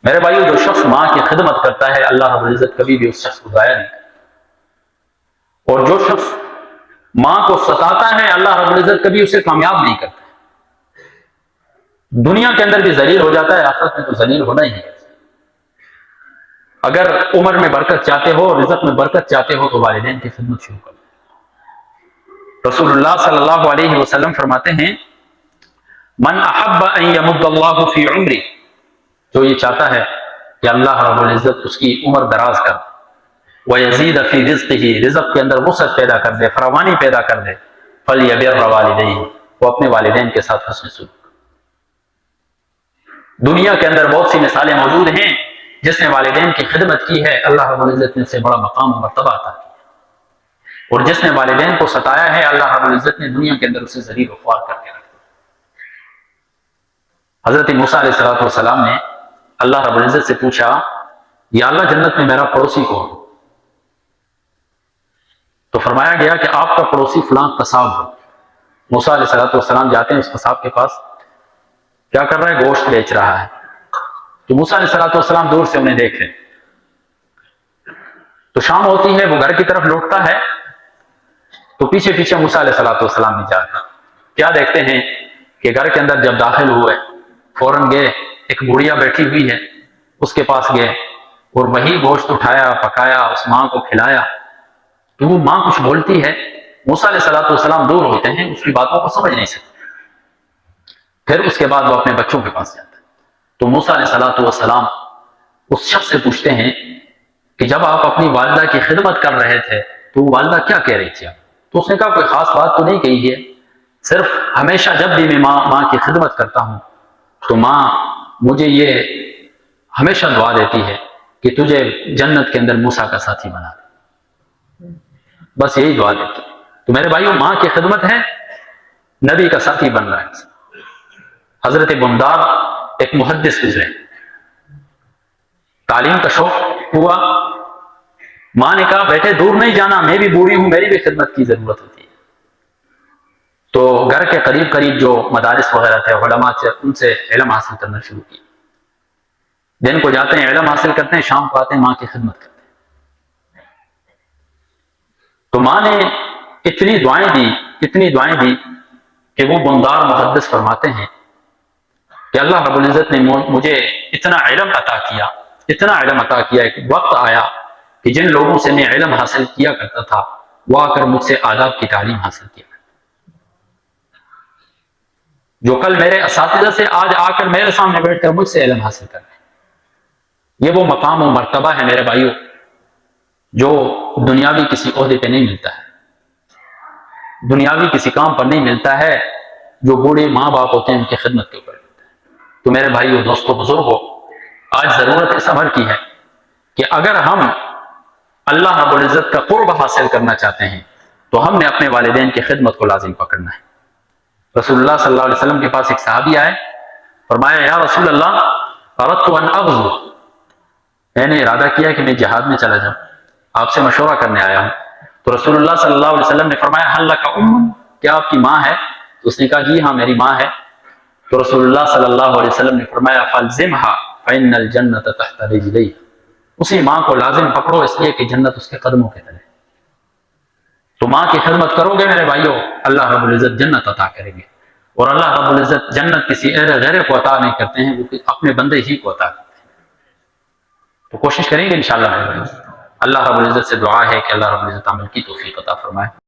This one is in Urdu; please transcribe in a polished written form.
میرے بھائیو، جو شخص ماں کی خدمت کرتا ہے اللہ رب العزت کبھی بھی اس شخص کو ضائع نہیں کرتا، اور جو شخص ماں کو ستاتا ہے اللہ رب العزت کبھی اسے کامیاب نہیں کرتا۔ دنیا کے اندر بھی ذلیل ہو جاتا ہے، آخرت میں تو ذلیل ہونا ہی ہے۔ اگر عمر میں برکت چاہتے ہو، رزق میں برکت چاہتے ہو، تو والدین کی خدمت شروع کرو۔ رسول اللہ صلی اللہ علیہ وسلم فرماتے ہیں، من احب ان یمد اللہ فی عمری، جو یہ چاہتا ہے کہ اللہ رب العزت اس کی عمر دراز کر دے، وَيَزِيدَ فِي رِزْقِهِ، رزق کے اندر وسعت پیدا کر دے، فراوانی پیدا کر دے، فَلْيَبِرَّ وَالِدَيْهِ، وہ اپنے والدین کے ساتھ حسن سلوک۔ دنیا کے اندر بہت سی مثالیں موجود ہیں جس نے والدین کی خدمت کی ہے، اللہ رب العزت نے اسے بڑا مقام و مرتبہ عطا کیا، اور جس نے والدین کو ستایا ہے اللہ رب العزت نے دنیا کے اندر اسے ذلیل و خوار کر کے رکھ دیا۔ حضرت موسیٰ علیہ السلام نے اللہ رب العزت سے پوچھا، یا اللہ جنت میں میرا پڑوسی کون؟ تو فرمایا گیا کہ آپ کا پڑوسی فلاں قصاب ہو۔ موسیٰ علیہ السلام جاتے ہیں اس قصاب کے پاس، کیا کر رہا ہے؟ گوشت بیچ رہا ہے۔ تو موسیٰ علیہ السلام دور سے انہیں دیکھ رہے، تو شام ہوتی ہے، وہ گھر کی طرف لوٹتا ہے، تو پیچھے پیچھے موسیٰ علیہ السلام بھی جاتے ہیں۔ کیا دیکھتے ہیں کہ گھر کے اندر جب داخل ہوئے فوراً گئے، ایک بڑھیا بیٹھی ہوئی ہے اس کے پاس گئے اور وہی گوشت اٹھایا، پکایا، اس ماں کو کھلایا۔ تو وہ ماں کچھ بولتی ہے، موسیٰ علیہ السلام دور ہوتے ہیں، اس کی باتوں کو سمجھ نہیں سکتے۔ پھر اس کے بعد وہ اپنے بچوں کے پاس جاتا ہے، تو موسیٰ علیہ السلام اس شخص سے پوچھتے ہیں کہ جب آپ اپنی والدہ کی خدمت کر رہے تھے تو والدہ کیا کہہ رہی تھی؟ تو اس نے کہا کوئی خاص بات تو نہیں کہی ہے، صرف ہمیشہ جب بھی میں ماں کی خدمت کرتا ہوں تو ماں مجھے یہ ہمیشہ دعا دیتی ہے کہ تجھے جنت کے اندر موسیٰ کا ساتھی بنا دے، بس یہی دعا دیتی ہے۔ تو میرے بھائیوں، ماں کی خدمت ہے، نبی کا ساتھی بن رہا ہے۔ حضرت بندار ایک محدث گزرے، تعلیم کا شوق ہوا، ماں نے کہا بیٹے دور نہیں جانا، میں بھی بوڑھی ہوں، میری بھی خدمت کی ضرورت ہوتی ہے۔ تو گھر کے قریب قریب جو مدارس وغیرہ تھے، علماء سے ان سے علم حاصل کرنا شروع کیا۔ دن کو جاتے ہیں، علم حاصل کرتے ہیں، شام کو آتے ہیں، ماں کی خدمت کرتے ہیں۔ تو ماں نے اتنی دعائیں دی کہ وہ بندار محدث فرماتے ہیں کہ اللہ رب العزت نے مجھے اتنا علم عطا کیا، ایک وقت آیا کہ جن لوگوں سے میں علم حاصل کیا کرتا تھا وہ آ کر مجھ سے آداب کی تعلیم حاصل کیا، جو کل میرے اساتذہ سے آج آ کر میرے سامنے بیٹھ کر مجھ سے علم حاصل کر رہے ہیں۔ یہ وہ مقام و مرتبہ ہے میرے بھائیوں جو دنیاوی کسی عہدے پہ نہیں ملتا ہے، دنیاوی کسی کام پر نہیں ملتا ہے، جو بوڑھے ماں باپ ہوتے ہیں ان کی خدمت کے اوپر ملتا ہے۔ تو میرے بھائیوں، دوستوں، بزرگوں، آج ضرورت اس امر کی ہے کہ اگر ہم اللہ رب العزت کا قرب حاصل کرنا چاہتے ہیں تو ہم نے اپنے والدین کی خدمت کو لازم پکڑنا ہے۔ رسول اللہ صلی اللہ علیہ وسلم کے پاس ایک صحابی آئے، فرمایا یا رسول اللہ اردت ان اغزو، میں نے ارادہ کیا کہ میں جہاد میں چلا جاؤں، آپ سے مشورہ کرنے آیا ہوں۔ تو رسول اللہ صلی اللہ علیہ وسلم نے فرمایا حل لک ام، کیا آپ کی ماں ہے؟ تو اس نے کہا جی ہاں میری ماں ہے۔ تو رسول اللہ صلی اللہ علیہ وسلم نے فرمایا فالزمھا فإن الجنۃ تحت رجلیہ، اسی ماں کو لازم پکڑو اس لیے کہ جنت اس کے قدموں کے تلے۔ تو ماں کی خدمت کرو گے میرے بھائیوں، اللہ رب العزت جنت عطا کریں گے، اور اللہ رب العزت جنت کسی غیر کو عطا نہیں کرتے ہیں، وہ اپنے بندے ہی کو عطا کرتے ہیں۔ تو کوشش کریں گے انشاءاللہ میرے بھائیوں۔ اللہ رب العزت سے دعا ہے کہ اللہ رب العزت عمل کی توفیق عطا فرمائے۔